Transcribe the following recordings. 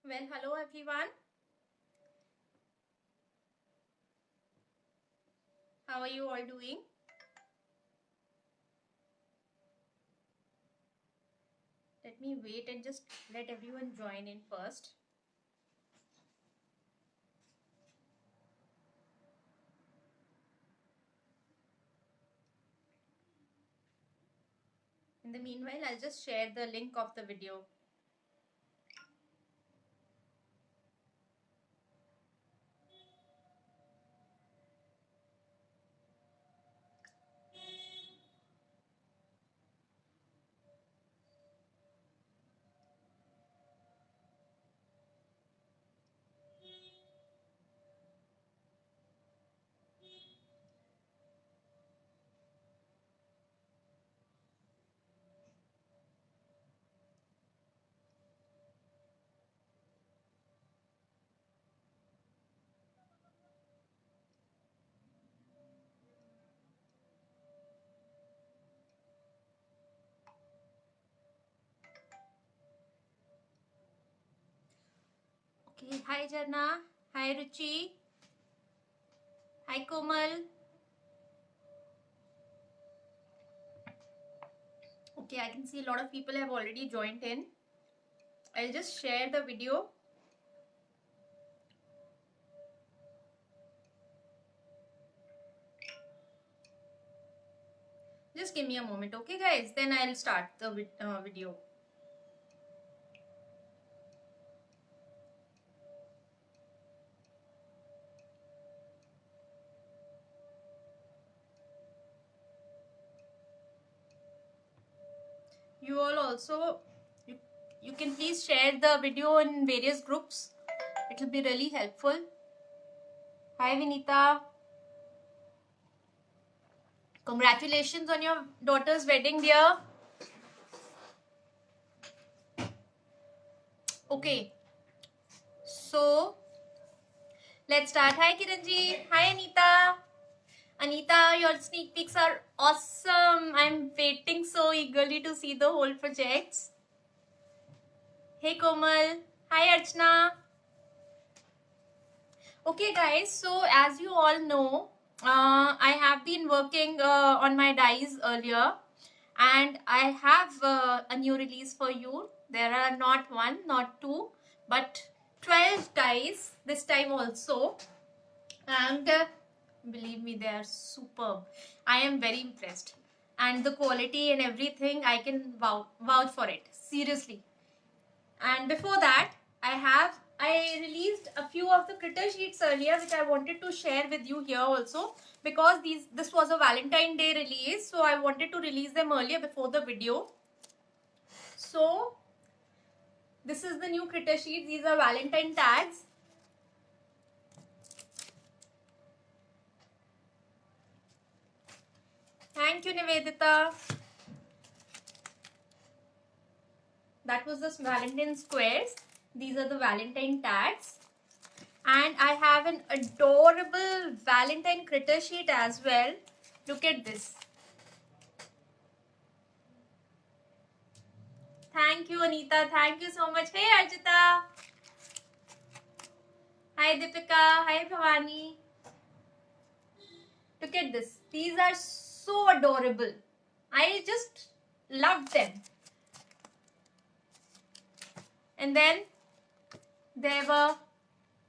Well, hello everyone. How are you all doing? Let me wait and just let everyone join in first. In the meanwhile, I'll just share the link of the video. Okay, hi Jarna. Hi Ruchi. Hi Komal. Okay, I can see a lot of people have already joined in. I'll just share the video. Just give me a moment, okay guys? Then I'll start the video. You all also, you can please share the video in various groups. It will be really helpful. Hi Vinita. Congratulations on your daughter's wedding, dear. Okay, so let's start. Hi Kiranji. Hi Anita. Anita, your sneak peeks are awesome. I'm waiting so eagerly to see the whole projects. Hey Komal. Hi Archana. Okay guys, so as you all know, I have been working on my dies earlier, and I have a new release for you. There are not one, not two, but 12 dies this time also, and believe me, they are superb. I am very impressed, and the quality and everything, I can vouch for it, seriously. And before that, I released a few of the critter sheets earlier, which I wanted to share with you here also, because this was a Valentine Day release, so I wanted to release them earlier before the video. So this is the new critter sheets. These are Valentine tags. Thank you, Nivedita. That was the Valentine squares. These are the Valentine tags. And I have an adorable Valentine critter sheet as well. Look at this. Thank you, Anita. Thank you so much. Hey, Archita. Hi, Deepika. Hi, Bhavani. Look at this. These are so adorable. I just love them. And then there were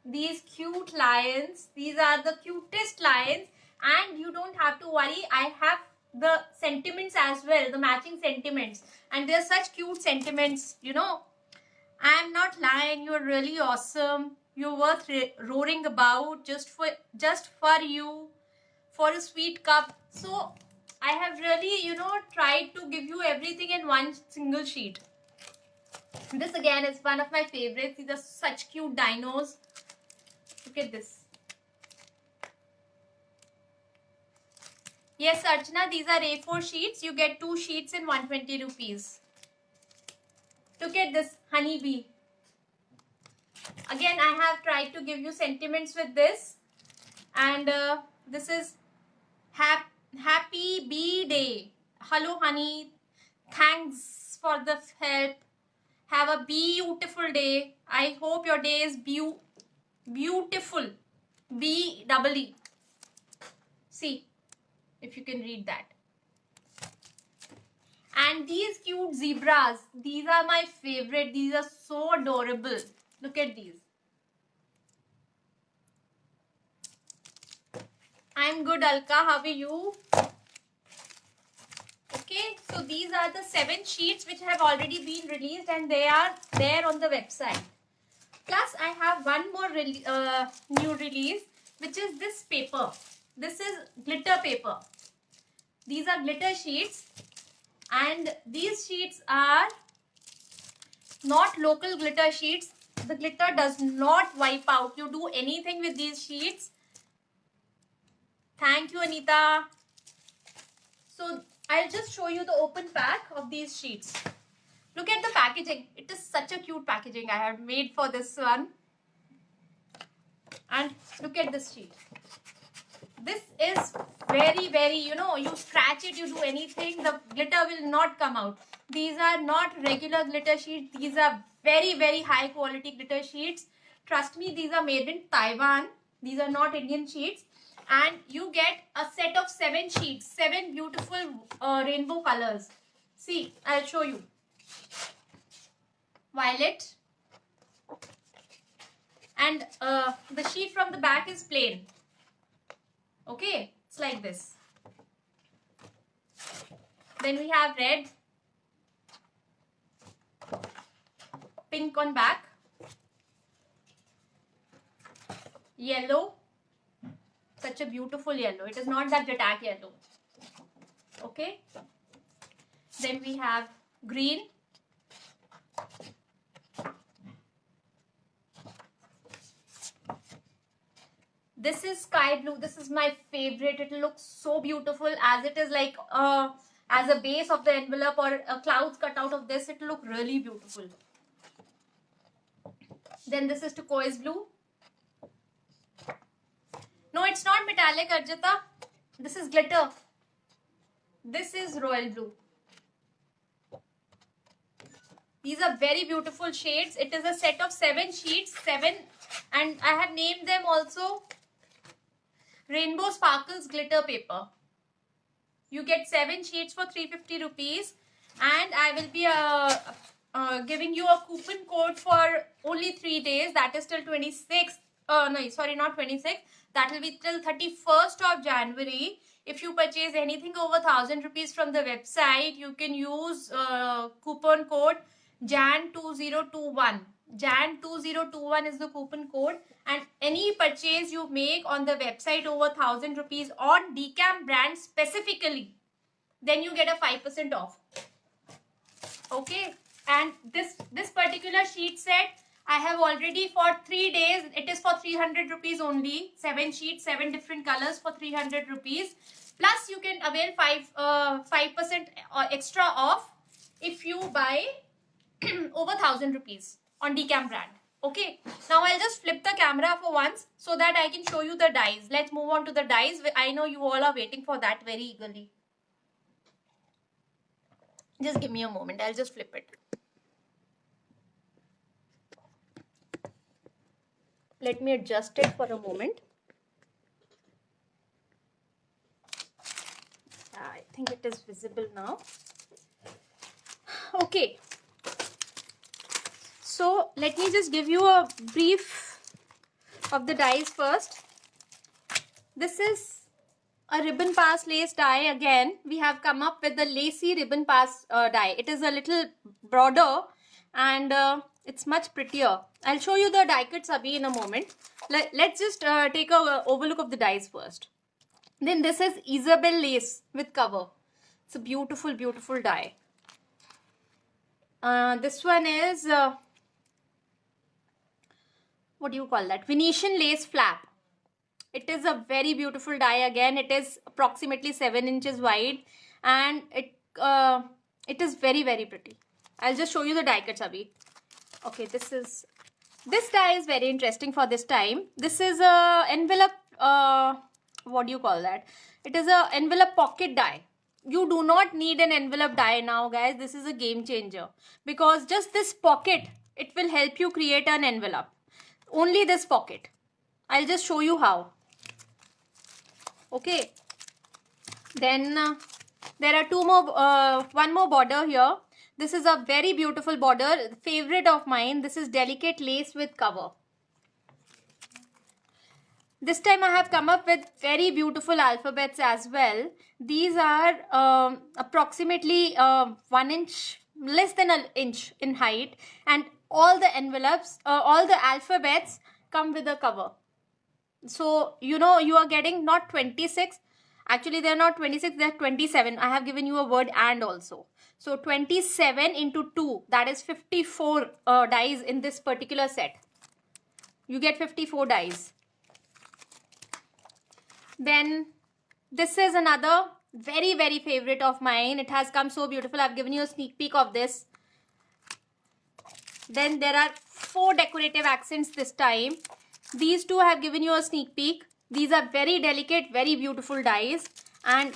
these cute lions. These are the cutest lions. And you don't have to worry. I have the sentiments as well. The matching sentiments. And they're such cute sentiments, you know. I'm not lying. You're really awesome. You're worth roaring about just for you, for a sweet cup. So I have really, tried to give you everything in one single sheet. This again is one of my favorites. These are such cute dinos. Look at this. Yes, Archana, these are A4 sheets. You get 2 sheets in 120 rupees. Look at this honeybee. Again, I have tried to give you sentiments with this. And this is Happy Bee Day. Hello, honey. Thanks for the help. Have a beautiful day. I hope your day is beautiful. B-double-E. See if you can read that. And these cute zebras, these are my favorite. These are so adorable. Look at these. I'm good, Alka. How are you? Okay, so these are the 7 sheets which have already been released and they are there on the website. Plus, I have one more new release, which is this paper. This is glitter paper. These are glitter sheets, and these sheets are not local glitter sheets. The glitter does not wipe out. You do anything with these sheets. Thank you, Anita. So I'll just show you the open pack of these sheets. Look at the packaging. It is such a cute packaging I have made for this one. And look at this sheet. This is very, very, you know, you scratch it, you do anything, the glitter will not come out. These are not regular glitter sheets. These are very, very high quality glitter sheets. Trust me, these are made in Taiwan. These are not Indian sheets. And you get a set of 7 sheets, 7 beautiful rainbow colors. See, I'll show you. Violet. And the sheet from the back is plain. Okay, it's like this. Then we have red, pink on back, yellow, such a beautiful yellow. It is not that attack yellow. Okay. Then we have green, this is sky blue. This is my favorite. It looks so beautiful as it is like as a base of the envelope or a clouds cut out of this. It will look really beautiful. Then this is turquoise blue. No, it's not metallic, Arjita. This is glitter. This is royal blue. These are very beautiful shades. It is a set of 7 sheets, 7, and I have named them also Rainbow Sparkles Glitter Paper. You get 7 sheets for 350 rupees, and I will be giving you a coupon code for only 3 days. That is till 26th. No, sorry, not 26th. That will be till 31st of January. If you purchase anything over 1000 rupees from the website, you can use coupon code JAN2021. JAN2021 is the coupon code, and any purchase you make on the website over 1000 rupees on Decam brand specifically, then you get a 5% off. Okay, and this particular sheet set I have already for 3 days. It is for 300 rupees only. 7 sheets, 7 different colors for 300 rupees. Plus you can avail 5% extra off if you buy over 1000 rupees on Decam brand. Okay, now I'll just flip the camera for once so that I can show you the dies. Let's move on to the dies. I know you all are waiting for that very eagerly. Just give me a moment. I'll just flip it. Let me adjust it for a moment. I think it is visible now. Okay. So let me just give you a brief of the dies first. This is a ribbon pass lace die. Again, we have come up with the lacy ribbon pass die. It is a little broader and it's much prettier. I'll show you the die kits abhi in a moment. Let's just take a overlook of the dies first. Then this is Isabel lace with cover. It's a beautiful, beautiful die. This one is what do you call that? Venetian lace flap. It is a very beautiful die. Again, it is approximately 7 inches wide, and it is very, very pretty. I'll just show you the die cuts abhi. Okay, this die is very interesting for this time. This is a envelope. What do you call that? It is a envelope pocket die. you do not need an envelope die now, guys. This is a game changer, because just this pocket, it will help you create an envelope. Only this pocket. I'll just show you how. Okay. Then there are one more border here. This is a very beautiful border, favorite of mine. This is delicate lace with cover. This time I have come up with very beautiful alphabets as well. These are approximately 1 inch, less than an inch in height, and all the envelopes, all the alphabets come with a cover. So, you know, you are getting not 26. Actually, they're not 26, they're 27. I have given you a word and also. So, 27 into 2, that is 54 dies in this particular set. You get 54 dies. Then this is another very, very favorite of mine. It has come so beautiful. I've given you a sneak peek of this. Then there are 4 decorative accents this time. These two I have given you a sneak peek. These are very delicate, very beautiful dies. And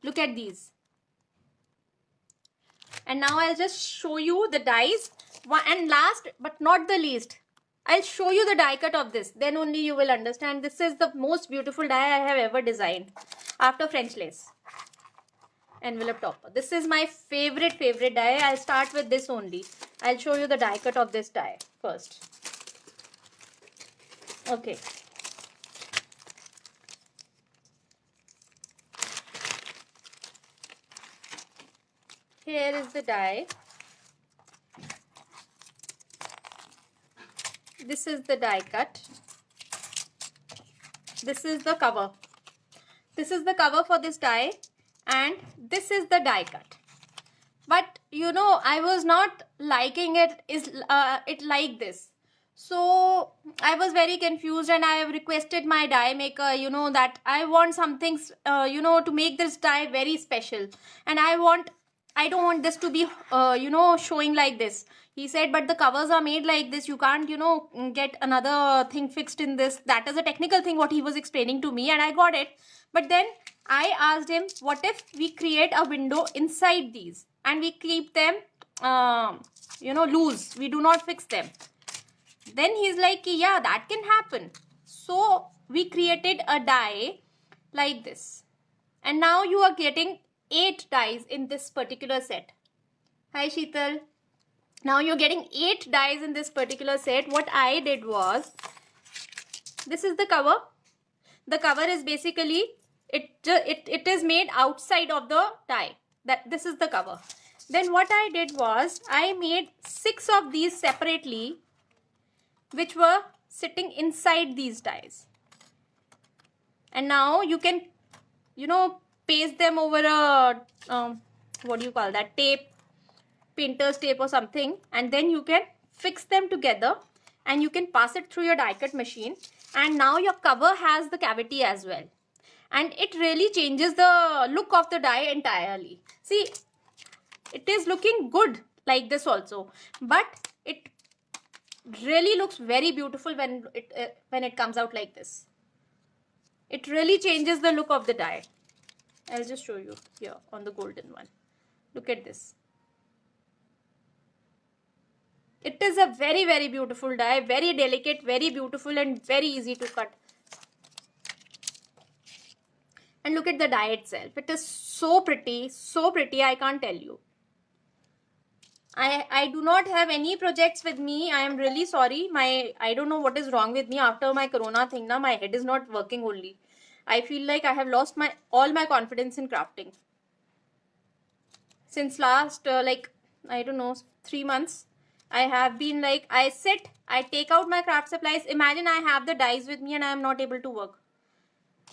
look at these. And now I'll just show you the dies. And last but not the least, I'll show you the die cut of this. Then only you will understand. This is the most beautiful die I have ever designed after French lace envelope topper. This is my favorite die. I'll start with this only. I'll show you the die cut of this die first. Okay. Here is the die. This is the die cut. This is the cover. This is the cover for this die, and this is the die cut. But you know, I was not liking it like this. So I was very confused, and I have requested my die maker, you know, that I want something, you know, to make this die very special. And I don't want this to be, you know, showing like this. He said, but the covers are made like this. You can't, you know, get another thing fixed in this. That is a technical thing what he was explaining to me, and I got it. But then I asked him, what if we create a window inside these and we keep them, you know, loose. We do not fix them. Then he's like, yeah, that can happen. So we created a die like this. And now you are getting 8 dies in this particular set. Hi, Sheetal. Now you're getting 8 dies in this particular set. What I did was, this is the cover. The cover is basically, it is made outside of the die. This is the cover. Then what I did was, I made 6 of these separately, which were sitting inside these dies. And now you can, you know, paste them over a, what do you call that, tape, painter's tape or something, and then you can fix them together and you can pass it through your die cut machine, and now your cover has the cavity as well, and it really changes the look of the die entirely. See, it is looking good like this also, but it really looks very beautiful when it comes out like this. It really changes the look of the die. I'll just show you here on the golden one. Look at this. It is a very, very beautiful die, very delicate, very beautiful, and very easy to cut. And look at the die itself. It is so pretty, I can't tell you. I do not have any projects with me. I am really sorry. I don't know what is wrong with me after my corona thing. Now my head is not working only. I feel like I have lost all my confidence in crafting. Since last, like, I don't know, 3 months. I have been like, I sit, I take out my craft supplies. Imagine I have the dies with me and I am not able to work.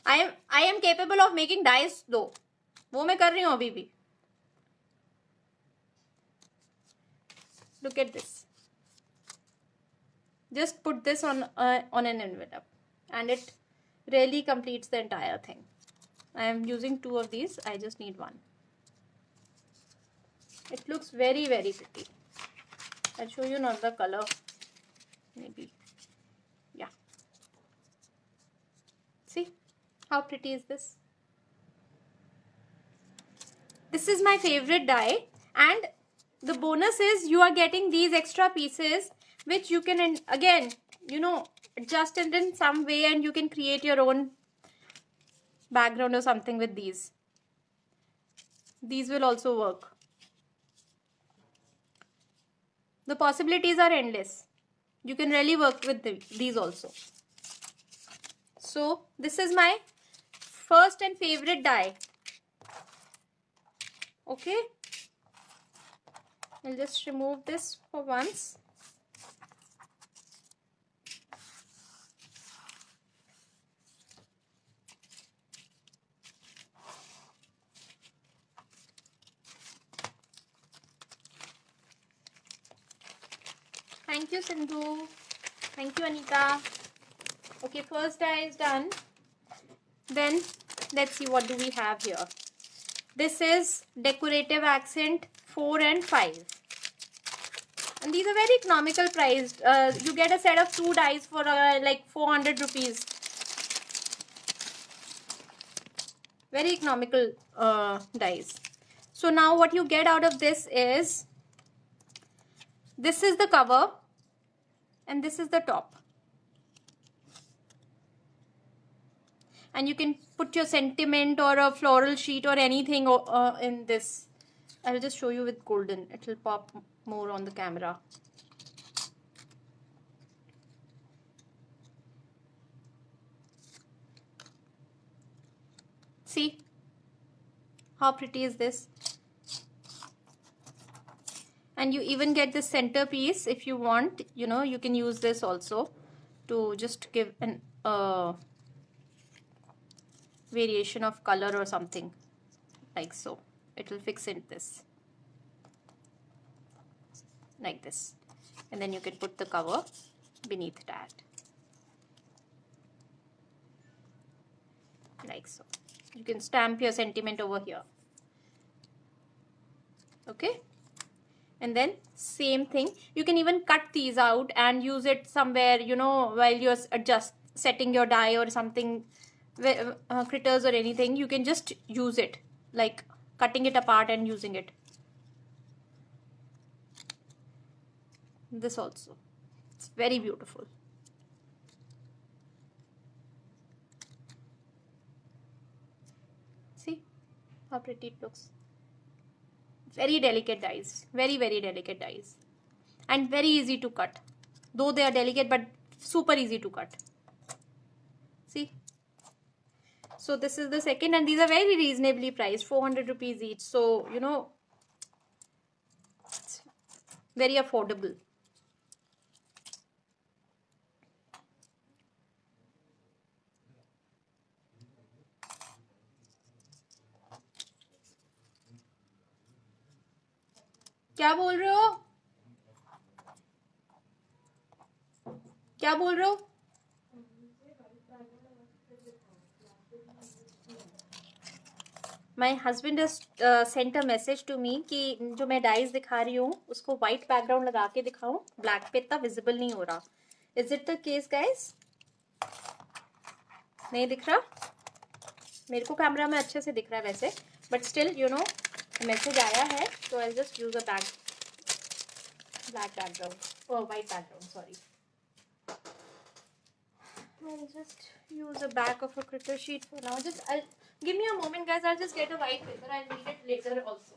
I am capable of making dies though. वो मैं कर रही हूँ अभी भी. Look at this. Just put this on an envelope, and it really completes the entire thing. I am using 2 of these. I just need 1. It looks very, very pretty. I'll show you another color, maybe. Yeah. See how pretty is this? This is my favorite dye, and the bonus is you are getting these extra pieces which you can again, you know, adjust it in some way, and you can create your own background or something with these. These will also work. The possibilities are endless. You can really work with these also. So this is my first and favorite dye. Okay, I'll just remove this for once. Thank you, Sindhu. Thank you, Anita. Okay, first dye is done. Then let's see what do we have here. This is decorative accent 4 and 5. And these are very economical priced. You get a set of 2 dyes for like 400 rupees. Very economical dyes. So now what you get out of this is the cover and this is the top. And you can put your sentiment or a floral sheet or anything in this. I'll just show you with golden. It will pop more on the camera. See how pretty is this? And you even get the centerpiece if you want. You know, you can use this also to just give an variation of color or something like so. It will fix in this like this, and then you can put the cover beneath that like so. You can stamp your sentiment over here. Okay, and then same thing, you can even cut these out and use it somewhere, you know, while you're setting your dye or something, critters or anything. You can just use it, like cutting it apart and using it. This also, it's very beautiful. See how pretty it looks. Very delicate dyes, very delicate dyes, and very easy to cut. Though they are delicate, but super easy to cut. See, so this is the second, and these are very reasonably priced, 400 rupees each. So you know, it's very affordable. क्या बोल रहे हो? क्या बोल रहे हो? My husband has sent a message to me कि जो मैं डाइज दिखा रही हूँ उसको व्हाइट बैकग्राउंड लगा के दिखाऊं, ब्लैक पे इतना विजिबल नहीं हो रहा. Is it the case guys? नहीं दिख रहा? मेरे को कैमरा में अच्छे से दिख रहा है वैसे, but still you know message आया है, तो I just use a black background or white background, sorry. I'll just use a back of a critter sheet for now. Give me a moment guys, I'll just get a white paper. I'll need it later also.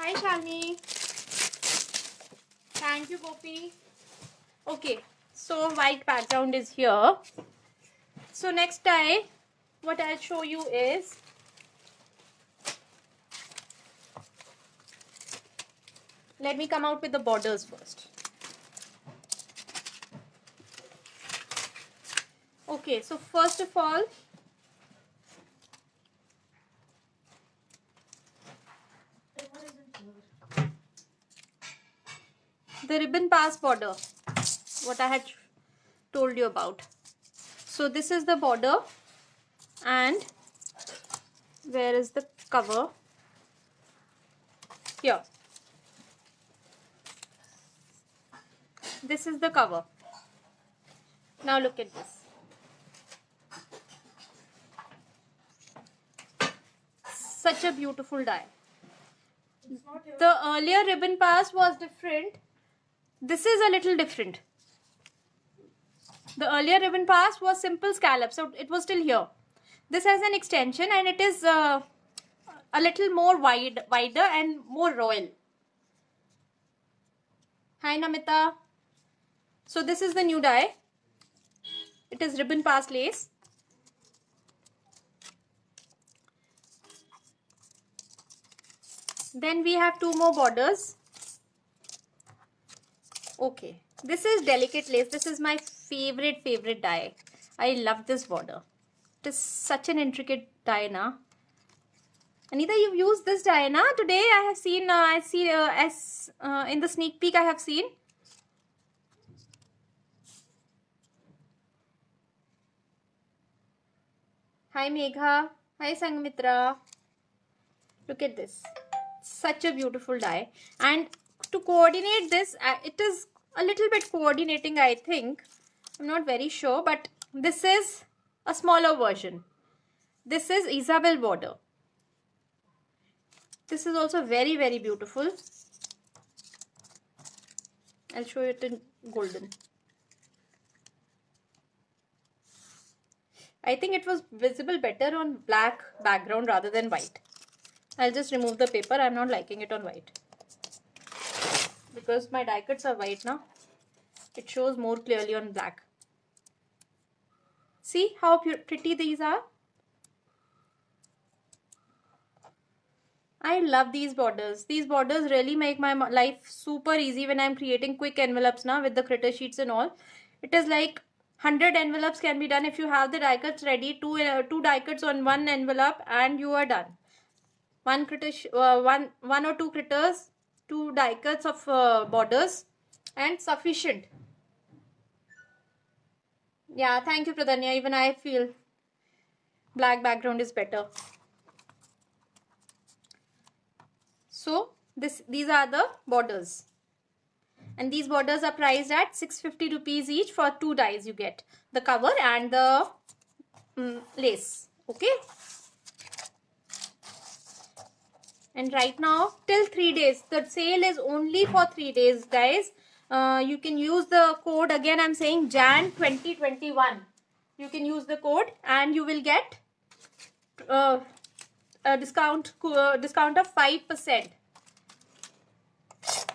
Hi Shalini. Thank you Gopi. Okay, so white background is here. So next time what I'll show you is let me come out with the borders first. Okay, so first of all the ribbon pass border, what I had told you about. So this is the border, And where is the cover? Here. This is the cover. Now look at this. Such a beautiful die. The earlier ribbon pass was different. This is a little different. The earlier ribbon pass was simple scallop, so it was still here. This has an extension and it is a little more wider and more royal. Hi Namita. So this is the new die. It is ribbon pass lace. Then we have two more borders. Okay, this is delicate lace. This is my favorite die. I love this border. It is such an intricate die, na. Anita, you've used this die, na? Today I have seen, in the sneak peek I have seen. Hi Megha. Hi Sangmitra. Look at this. Such a beautiful die. And to coordinate this, it is a little bit coordinating, I think. I'm not very sure, but this is a smaller version. This is Isabel border. This is also very beautiful. I'll show it in golden. I think it was visible better on black background rather than white. I'll just remove the paper. I'm not liking it on white. Because my die cuts are white now. It shows more clearly on black. See how pretty these are? I love these borders. These borders really make my life super easy when I'm creating quick envelopes now with the critter sheets and all. It is like 100 envelopes can be done if you have the die cuts ready. Two die cuts on one envelope and you are done. One or two critters, two die cuts of borders and sufficient. Yeah, thank you Pradanya. Even I feel black background is better. So these are the borders. And these borders are priced at 650 rupees each for two dies. You get the cover and the lace. Okay. And right now till 3 days. The sale is only for 3 days, guys. You can use the code. Again, I'm saying Jan 2021. You can use the code and you will get a discount of 5%.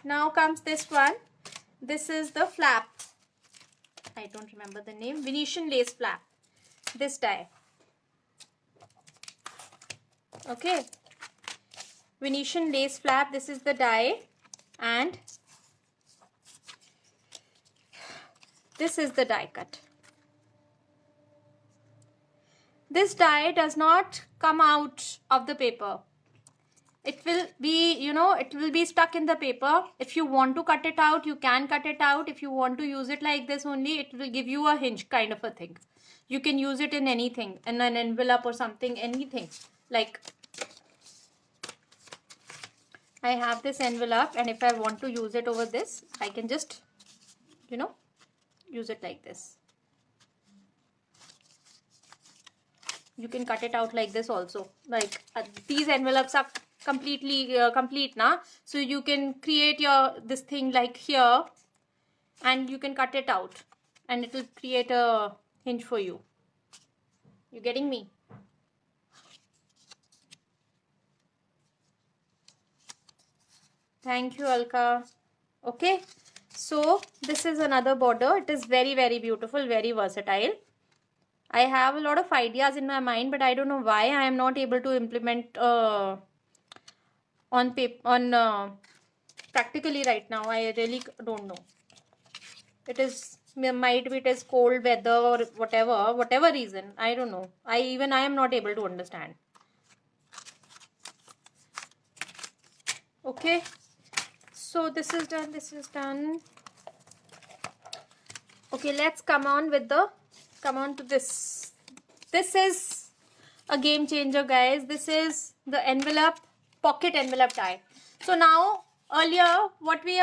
Now comes this one. This is the flap. I don't remember the name. Venetian lace flap. This die. Okay. Venetian lace flap. This is the die. And this is the die cut. This die does not come out of the paper. It will be, it will be stuck in the paper. If you want to cut it out, you can cut it out. If you want to use it like this only, it will give you a hinge kind of a thing. You can use it in anything, in an envelope or something, anything. Like, I have this envelope and if I want to use it over this, I can just, use it like this. You can cut it out like this also. Like, these envelopes are completely complete now, so you can create this thing like here and you can cut it out and it will create a hinge for you. You getting me? Thank you, Alka. Okay, so this is another border. It is very beautiful, very versatile. I have a lot of ideas in my mind, but I don't know why I am not able to implement on practically right now. I really don't know. It is, might be it is cold weather or whatever reason. I don't know. I am not able to understand. Okay. So this is done. This is done. Okay, let's come on to this. This is a game changer, guys. This is the envelope, pocket envelope die. So now, earlier what we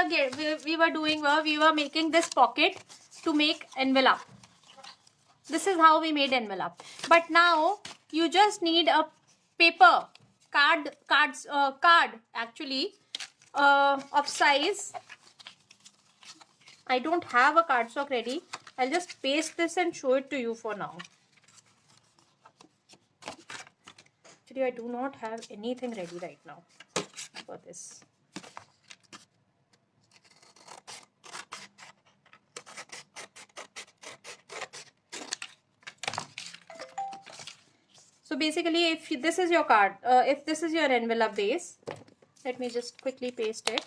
were doing were, we were making this pocket to make envelope. This is how we made envelope. But now you just need a paper card actually of size. I don't have a cardstock ready. I'll just paste this and show it to you for now. Actually, I do not have anything ready right now for this. So basically, if this is your card, if this is your envelope base, let me just quickly paste it.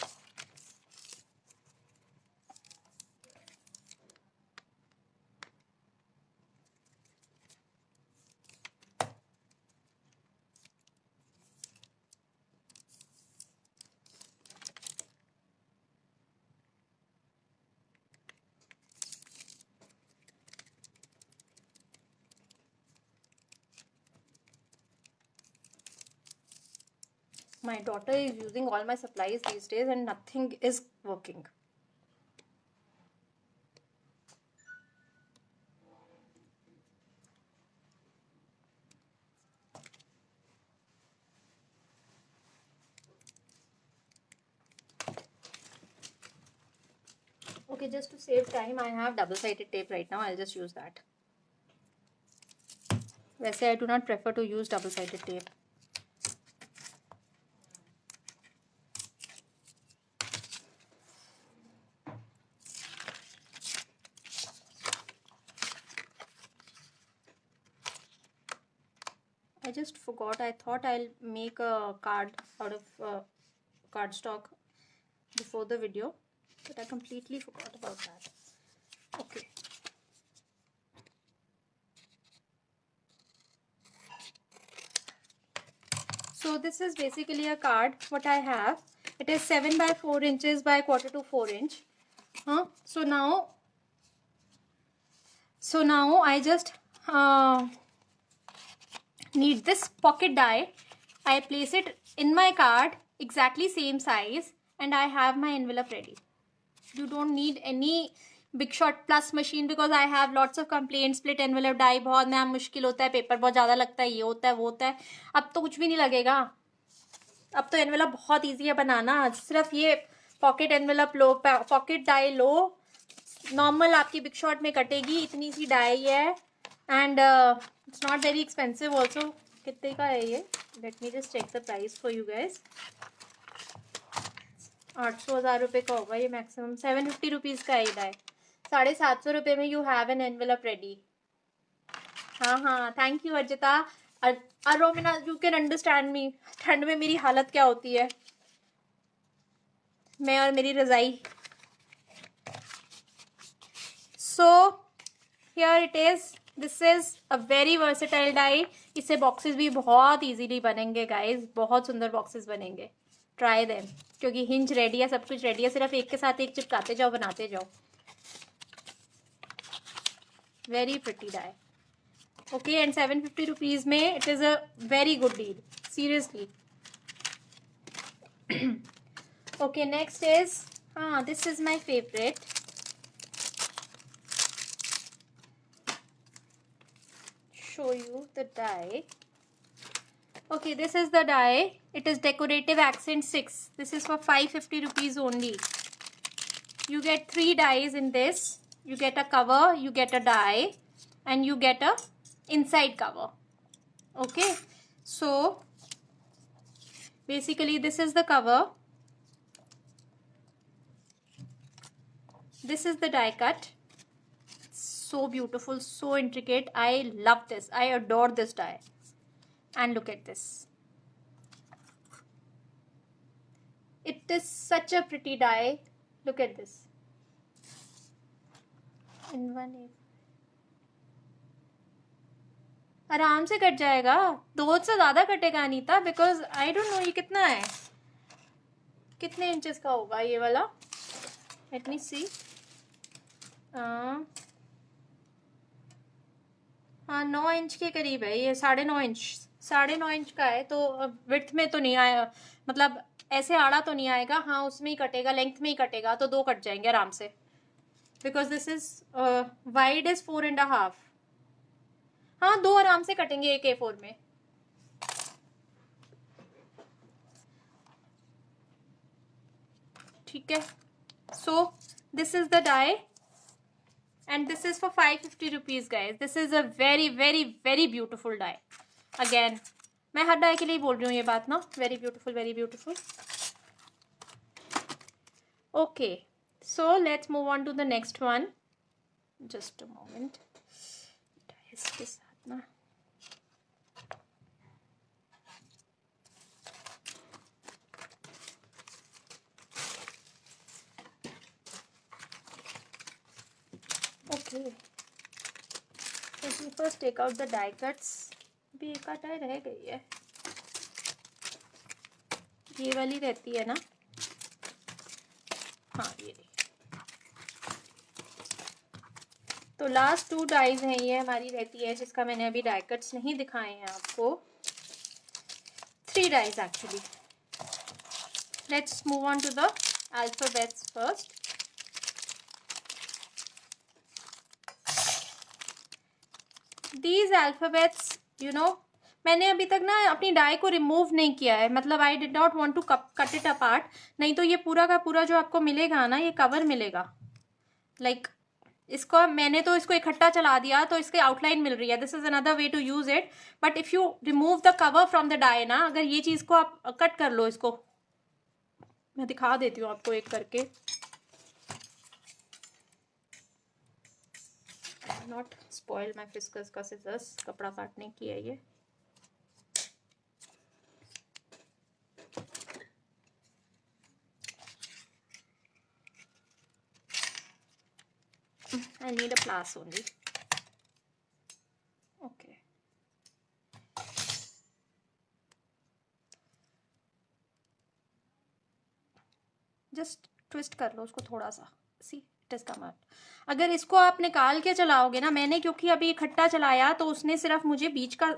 My daughter is using all my supplies these days and nothing is working. Okay, just to save time, I have double-sided tape right now. I'll just use that. वैसे I do not prefer to use double-sided tape. I just forgot. I thought I'll make a card out of cardstock before the video, but I completely forgot about that. Okay. So this is basically a card. What I have, it is 7 by 4 inches by 1/4 to 4 inch. So now I just need this pocket die. I place it in my card, exactly same size, and I have my envelope ready. You don't need any Big Shot Plus machine because I have lots of complaints. Split envelope die बहुत ma'am मुश्किल होता है, paper बहुत ज़्यादा लगता है, ये होता है वो होता है. अब तो कुछ भी नहीं लगेगा. अब तो एनवेलप बहुत ईजी है बनाना. सिर्फ ये पॉकेट एनवेलप लो, पॉकेट डाई लो, नॉर्मल आपकी बिग शॉट में कटेगी, इतनी सी डाई है. And it's not very expensive also. कितने का है ये? Let me just check the price for you guys. 800-1000 रुपये का होगा ये मैक्सिमम. 750 रुपीज़ का है ये डाई. 750 रुपये में you have an envelope ready. हाँ, thank you Arjita. Romina, you can understand me. ठंड में मेरी हालत क्या होती है, मैं और मेरी रजाई. So here it is. This is a very versatile die. इससे बॉक्सेस भी बहुत इजीली बनेंगे गाइज. बहुत सुंदर बॉक्सेस बनेंगे. Try them. क्योंकि हिंज रेडी है, सब कुछ रेडी है. सिर्फ एक के साथ एक चिपकाते जाओ, बनाते जाओ. Very pretty die. Okay, and 750 rupees में it is a very good deal. Seriously. Okay, next is this is my favorite. Show you the die. Okay, this is the die. It is decorative accent 6. This is for 550 rupees only. You get 3 dies in this. You get a cover, you get a die, and you get a inside cover. Okay, so basically this is the cover. This is the die cut. So beautiful, so intricate. I love this. I adore this die. And look at this. It is such a pretty die. Look at this. In one आराम से cut जाएगा. 2 से ज़्यादा कटेगा Anita, because I don't know ये कितना है, कितने इंचेस का होगा ये वाला. लेट मी सी. हाँ 9 इंच के करीब है ये. 9.5 इंच, 9.5 इंच का है, तो विड्थ में तो नहीं आया, मतलब ऐसे आड़ा तो नहीं आएगा, हाँ उसमें ही कटेगा, लेंथ में ही कटेगा, तो 2 कट जाएंगे आराम से, because this is wide is 4.5। हाँ 2 आराम से कटेंगे एक A4 में। ठीक है, so this is the die and this is for 550 rupees guys. This is a very very very beautiful die. Again मैं हर डाई के लिए बोल रही हूँ ये बात ना, very beautiful very beautiful. Okay, so let's move on to the next one. Just a moment. Dies के साथ ना okay. Let me first take out the die cuts. अभी एक आध डाई रह गई है, ये वाली रहती है ना, हाँ ये तो लास्ट 2 डाइज हैं ये हमारी रहती है, जिसका मैंने अभी डाई कट्स नहीं दिखाए हैं आपको, 3 dies actually. Let's move on to the alphabets first. These alphabets you know, मैंने अभी तक ना अपनी डाई को रिमूव नहीं किया है, मतलब I did not want to cut it apart, नहीं तो ये पूरा का पूरा जो आपको मिलेगा ना, ये कवर मिलेगा, लाइक इसको मैंने तो इसको इकट्ठा चला दिया तो इसकी आउटलाइन मिल रही है. This is another way to use it, but if you remove the cover from the die ना, अगर ये चीज को आप कट कर लो, इसको मैं दिखा देती हूँ आपको एक करके. नॉट स्पॉइल माई फिस्कस का सिजर्स, कपड़ा काटने की है ये. I need a plus only. Okay. Just twist कर लो उसको थोड़ा सा. See, it has come out. अगर इसको आप निकाल के चलाओगे ना, मैंने क्योंकि अभी इकट्ठा चलाया तो उसने सिर्फ मुझे बीच का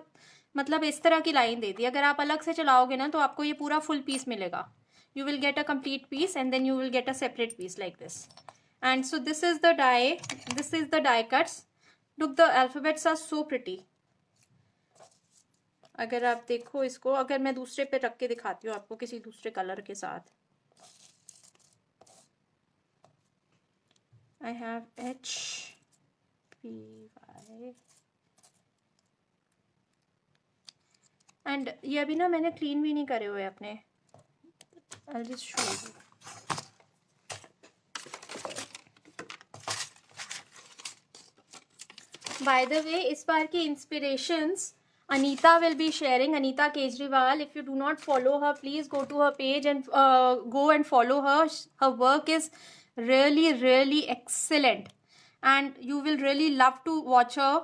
मतलब इस तरह की लाइन दे दी. अगर आप अलग से चलाओगे ना तो आपको ये पूरा फुल पीस मिलेगा. You will get a complete piece and then you will get a separate piece like this. And so this is the die, this is the die cuts. Look, the alphabets are so pretty. अगर आप देखो इसको, अगर मैं दूसरे पे रख के दिखाती हूँ आपको किसी दूसरे कलर के साथ. I have H P Y and ये अभी ना मैंने क्लीन भी नहीं करे हुए अपने. I'll just show you. By the way, इस बार की inspirations Anita will be sharing. Anita Kejriwal. If you do not follow her, please go to her page and go and follow her. Her work is really, really excellent, and you will really love to watch her.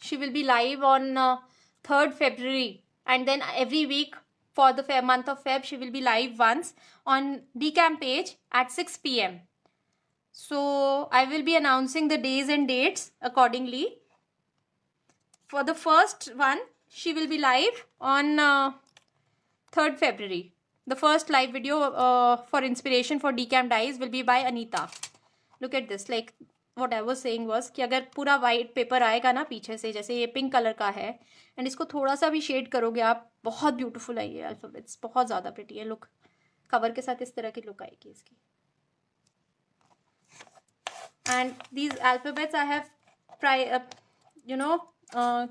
She will be live on 3rd February, and then every week for the month of Feb, she will be live once on DCAM page at 6 p.m. So I will be announcing the days and dates accordingly. For the first one, she will be live on 3rd February. The first live video for inspiration for DCAM dies will be by Anita. Look at this. Like what I was saying was कि अगर पूरा white paper आएगा ना पीछे से, जैसे ये pink color का है, and इसको थोड़ा सा भी shade करोगे आप, बहुत beautiful है ये alphabets, बहुत ज़्यादा pretty है. Look, cover के साथ इस तरह की look आएगी इसकी. And these alphabets I have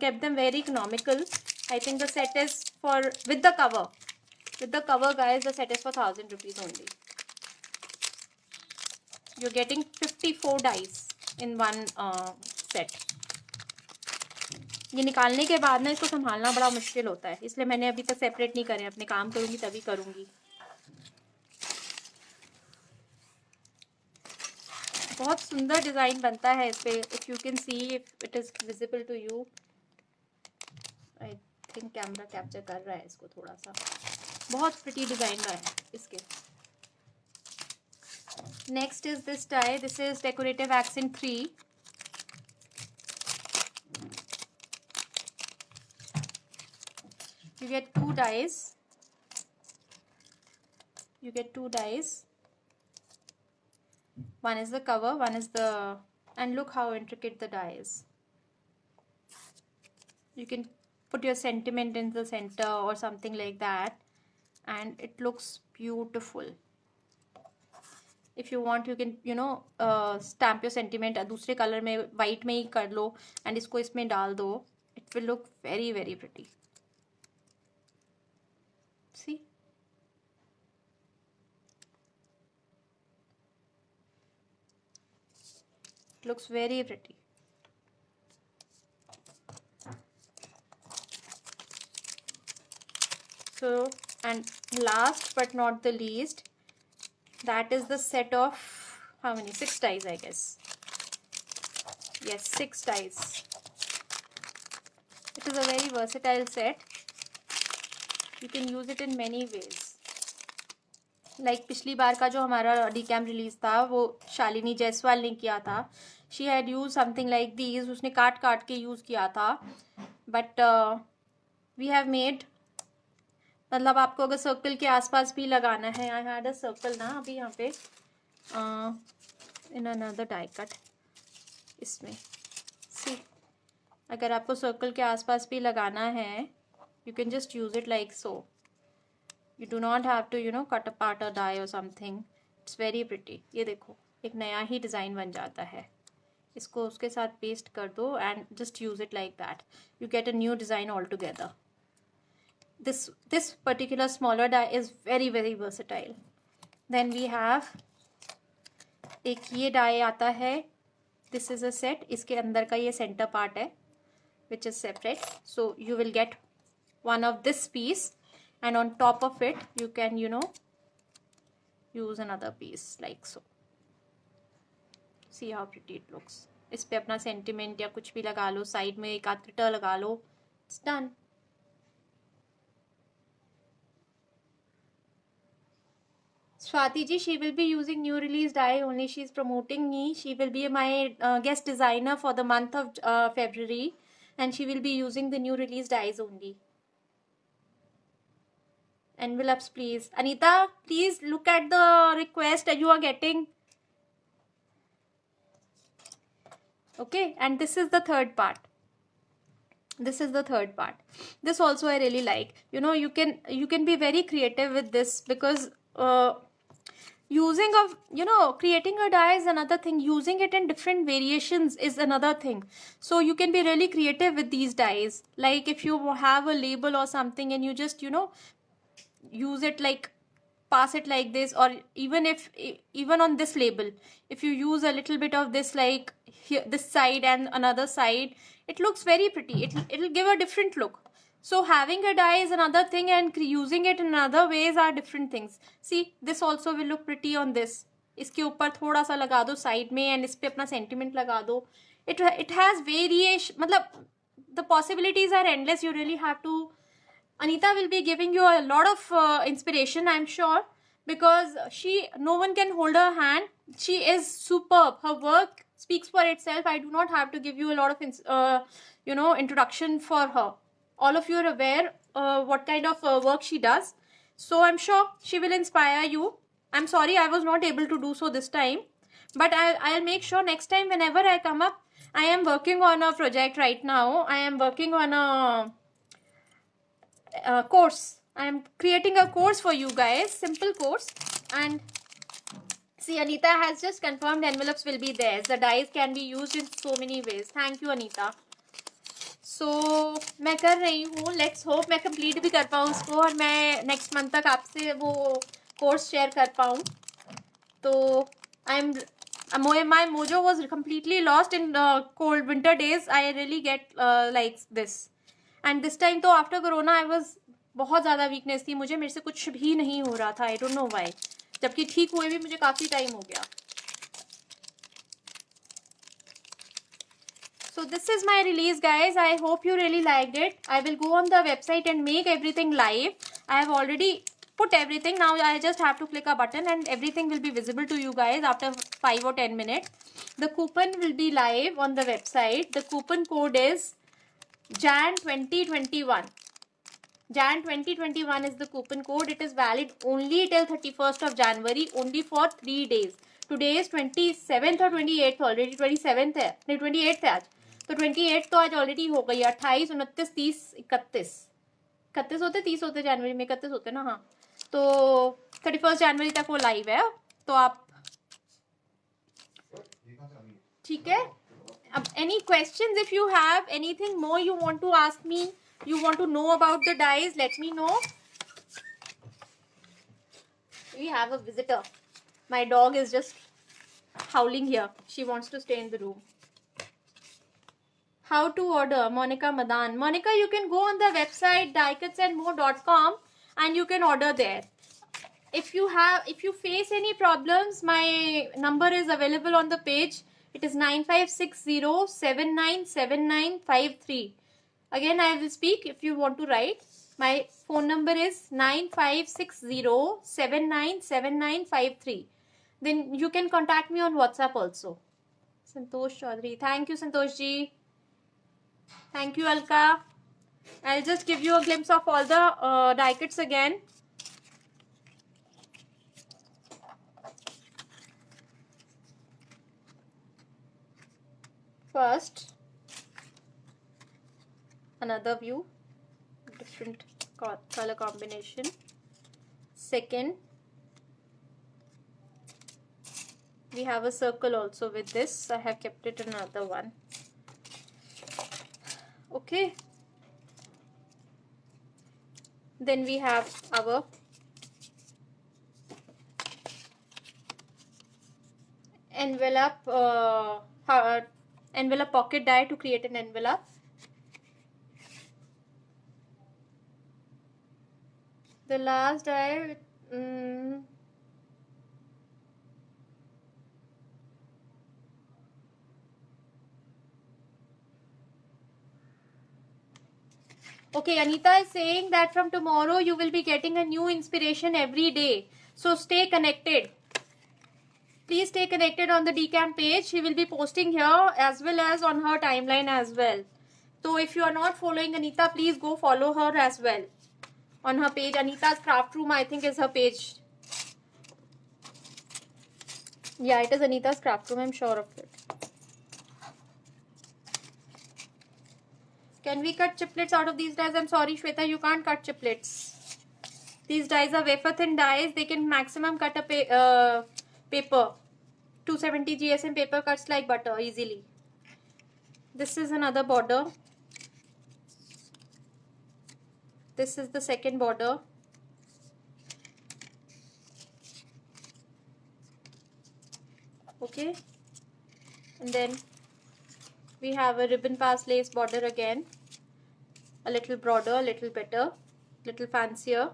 kept them very economical. I think the set is for with the cover guys, the set is for 1000 rupees only. You're getting 54 dice in one set. ये निकालने के बाद ना इसको संभालना बड़ा मुश्किल होता है, इसलिए मैंने अभी तक सेपरेट नहीं करे. अपने काम करूंगी तभी करूंगी. बहुत सुंदर डिजाइन बनता है इस पे. If you can see, if it is visible to you. I think camera capture कर रहा है इसको थोड़ा सा. बहुत प्रिटी डिजाइन है इसके. Next is this tie. This is decorative accent 3. You get two dies. You get two dies. One is the cover, one is the... And look how intricate the die is. You can put your sentiment in the center or something like that. And it looks beautiful. If you want, you can, you know, stamp your sentiment दूसरे color में, white में ही कर लो. And इसको इसमें डाल दो. It will look very, very pretty. See? It looks very pretty. So, and last but not the least, that is the set of, how many? 6 dies, I guess. Yes, 6 dies. It is a very versatile set. You can use it in many ways. Like पिछली बार का जो हमारा DCAM release था, वो शालिनी जायसवाल ने किया था. She had used something like these. उसने काट काट के यूज किया था. But we have made, मतलब आपको अगर सर्कल के आसपास भी लगाना है, I had a circle ना अभी यहाँ पे in another die cut इसमें. See, अगर आपको सर्कल के आसपास भी लगाना है, you can just use it like so. You do not have to, you know, cut apart a die or something. It's very pretty. ये देखो, एक नया ही डिज़ाइन बन जाता है. इसको उसके साथ पेस्ट कर दो and just use it like that. You get a new design altogether. This particular smaller die is very, very versatile. Then we have एक ये die आता है. This is a set. इसके अंदर का ये center part है, which is separate. So you will get one of this piece. And on top of it, you can, you know, use another piece like so. See how pretty it looks. इस पे अपना sentiment या कुछ भी लगा लो, side में एक आध glitter लगा लो. It's done. Swati ji, she will be using new release die only. She is promoting me. She will be my guest designer for the month of February. And she will be using the new release dies only. Envelopes, please. Anita, please look at the request that you are getting. Okay, and this is the third part. This is the third part. This also I really like. You know, you can be very creative with this, because using of, you know, creating a die is another thing. Using it in different variations is another thing. So you can be really creative with these dies. Like if you have a label or something and you just, you know, use it like, pass it like this, or even on this label, if you use a little bit of this, like here, this side and another side, it looks very pretty. It'll give a different look. So having a die is another thing, and using it in other ways are different things. See, this also will look pretty on this. इसके ऊपर थोड़ा सा लगा दो side में, and इस पे अपना sentiment लगा दो. It has variation. मतलब the possibilities are endless. You really have to. Anita will be giving you a lot of inspiration, I'm sure, because no one can hold her hand. She is superb. Her work speaks for itself. I do not have to give you a lot of, you know, introduction for her. All of you are aware what kind of work she does. So I'm sure she will inspire you. I'm sorry I was not able to do so this time, but I'll make sure next time whenever I come up. I am working on a project right now. I am working on a course. I am creating a course for you guys, simple course. And see, Anita has just confirmed envelopes will be there. The dies can be used in so many ways. Thank you, Anita. So मैं कर रही हूँ. Let's hope मैं complete भी कर पाऊँ उसको, और मैं next month तक आपसे वो course share कर पाऊँ. तो my mojo was completely lost in cold winter days. I really get like this. And this time तो after corona I was बहुत ज़्यादा weakness थी मुझे, मेरे से कुछ भी नहीं हो रहा था. I don't know why. जबकि ठीक हुए भी मुझे काफ़ी टाइम हो गया. So this is my release, guys. I hope you really liked it. I will go on the website and make everything live. I have already put everything. Now I just have to click a button and everything will be visible to you guys after 5 or 10 minutes. The coupon will be live on the website. The coupon code is Jan 2021. Jan 2021 is the coupon code. It is valid only till 31st of January, only for 3 days. Today is 27th or 28th already. 27th है नहीं 28th है आज, तो 28th तो आज already हो गई. 28, 29, 30, 31 होते, 30 होते जनवरी में, 31 होते ना. हाँ, तो 31 जनवरी तक वो लाइव है. तो आप ठीक है. अब any questions, if you have anything more you want to ask me, you want to know about the dyes, let me know. We have a visitor. My dog is just howling here. She wants to stay in the room. How to order? Monica Madan. Monica, you can go on the website dyecutsandmore.com and you can order there. If you face any problems, my number is available on the page. It is 9560797953. Again, I will speak if you want to write. My phone number is 9560797953. Then you can contact me on WhatsApp also. Santosh Chaudhary. Thank you, Santosh ji. Thank you, Alka. I'll just give you a glimpse of all the die kits again. First, another view, different color combination. Second, we have a circle also with this. I have kept it another one. Okay. Then we have our envelope, envelope pocket die to create an envelope. The last die, okay, Anita is saying that from tomorrow you will be getting a new inspiration every day. So stay connected. Please stay connected on the DCAM page. She will be posting here as well as on her timeline as well. So if you are not following Anita, please go follow her as well. On her page, Anita's Craft Room, I think, is her page. Yeah, it is Anita's Craft Room, I'm sure of it. Can we cut chiplets out of these dyes? I'm sorry, Shweta, you can't cut chiplets. These dyes are wafer thin dyes. They can maximum cut a paper. 270 GSM paper cuts like butter easily. This is another border. This is the second border. Okay. And then we have a ribbon pass lace border again. A little broader, a little better, little fancier.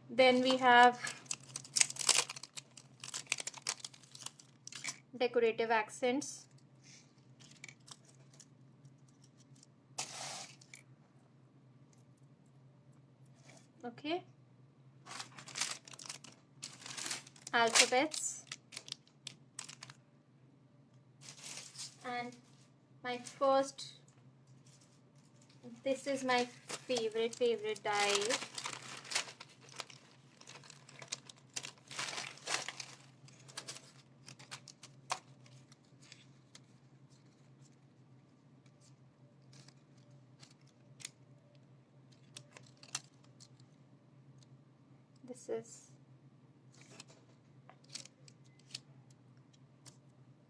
Then we have decorative accents. Okay. Alphabets. And my first, this is my favorite die.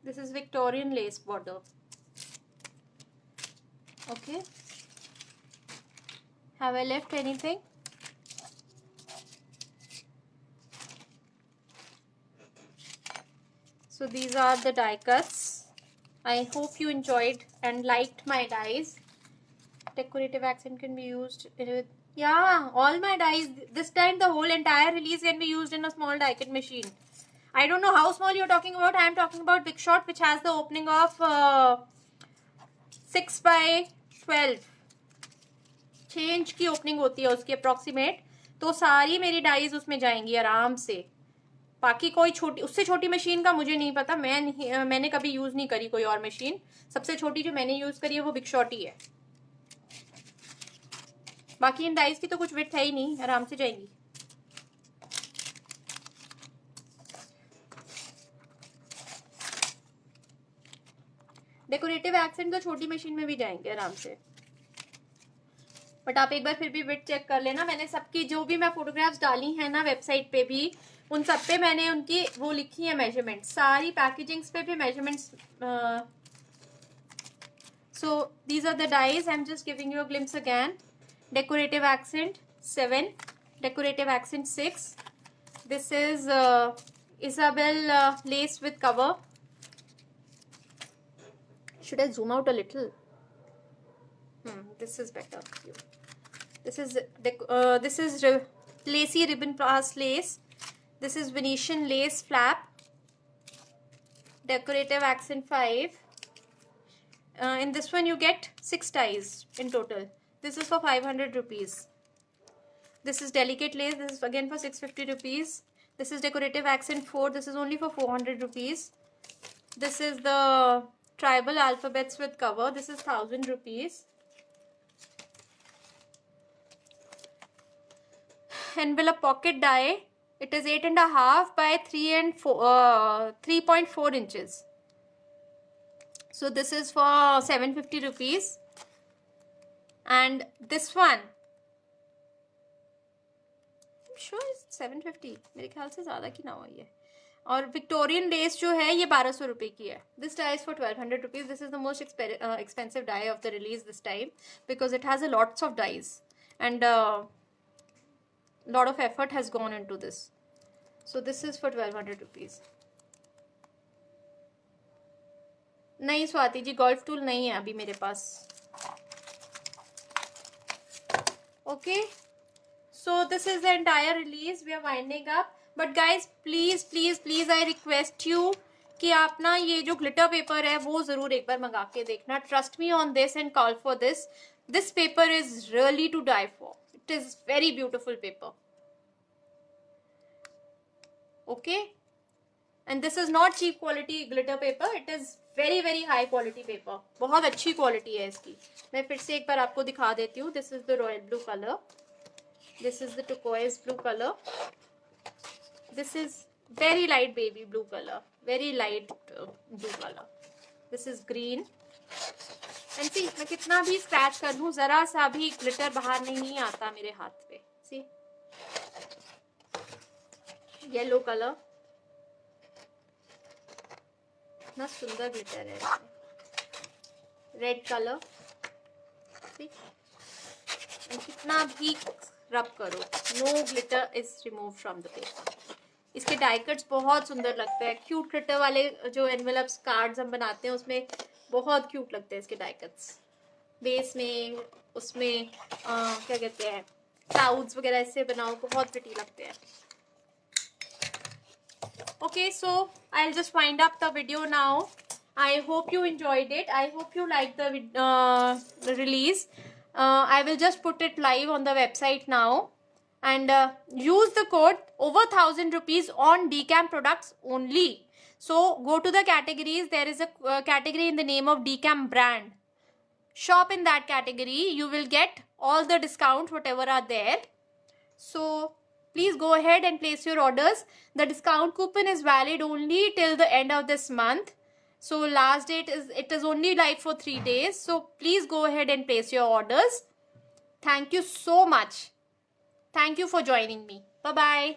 This is Victorian lace border. Okay. Have I left anything? So these are the die cuts. I hope you enjoyed and liked my dies. Decorative accent can be used with, yeah, all my dies. This time the whole entire release can be used in a small die cut machine. I don't know how small you're talking about. I am talking about Big Shot, which has the opening of 6 by 12. 6 inch की opening होती है उसकी approximate. तो सारी मेरी dies उसमें जाएंगी आराम से. बाकी कोई छोटी, उससे छोटी मशीन का मुझे नहीं पता. मैंने कभी यूज नहीं करी कोई और मशीन. सबसे छोटी जो मैंने यूज करी है वो बिग शॉट ही है. बाकी इन डाइज की तो कुछ विड्थ है ही नहीं, आराम से जाएंगी। डेकोरेटिव एक्सेंट तो छोटी मशीन में भी जाएंगे आराम से, बट आप एक बार फिर भी विड्थ चेक कर लेना। मैंने सबकी जो भी मैं फोटोग्राफ्स डाली हैं ना वेबसाइट पे भी, उन सब पे मैंने उनकी वो लिखी है मेजरमेंट, सारी पैकेजिंग्स पे भी measurements. So these are the dies. I'm just giving you a glimpse again. Decorative accent 7, decorative accent 6. This is Isabel lace with cover. Should I zoom out a little? This is better. This is lacy ribbon pass lace. This is Venetian lace flap. Decorative accent 5. In this one you get 6 ties in total. This is for 500 rupees. This is delicate lace. This is again for 650 rupees. This is decorative accent 4. This is only for 400 rupees. This is the tribal alphabets with cover. This is 1000 rupees. Envelope pocket die. It is 8.5 by 3.4 inches. So this is for 750 rupees. And this one, I'm sure it's 750. मेरे ख्याल से ज़्यादा की ना हो ये। और Victorian less जो है ये 1200 रुपये की है। This die is for 1200 rupees. This is the most expensive die of the release this time because it has a lots of dies and lot of effort has gone into this. So this is for 1200 rupees. नहीं Swati ji, golf tool नहीं है अभी मेरे पास। Okay, so this is the entire release, we are winding up. But guys please please please I request you कि आप ना ये जो ग्लिटर पेपर है वो जरूर एक बार मंगा के देखना। Trust me on this and call for this. This paper is really to die for. It is very beautiful paper. Okay, and this is not cheap quality glitter paper, it is very very high quality paper. बहुत अच्छी quality है इसकी। मैं फिर से एक बार आपको दिखा देती हूँ। This is the royal blue colour, this is the turquoise blue color, this is very light baby blue color, very light blue color, this is green and see मैं कितना भी स्क्रैच कर लूँ जरा सा भी ग्लिटर बाहर नहीं आता मेरे हाथ पे। see येलो कलर, इतना सुंदर ग्लिटर है। रेड कलर, कितना भी रब करो no glitter is remove from the paper. इसके डाई कट्स बहुत सुंदर लगते हैं। क्यूट ग्लिटर वाले जो एनवेलप्स कार्ड्स हम बनाते हैं उसमें बहुत क्यूट लगते हैं इसके डाई कट्स। बेस में उसमें क्या कहते हैं क्लाउड्स वगैरह इससे बनाओ, बहुत प्रिटी लगते हैं। Okay, so I'll just wind up the video now. I hope you enjoyed it. I hope you liked the release. I will just put it live on the website now and use the code over 1000 rupees on Decam products only. So go to the categories. There is a category in the name of Decam brand. Shop in that category. You will get all the discounts whatever are there. So please go ahead and place your orders. The discount coupon is valid only till the end of this month. So last date is only like for 3 days. So please go ahead and place your orders. Thank you so much. Thank you for joining me. Bye bye.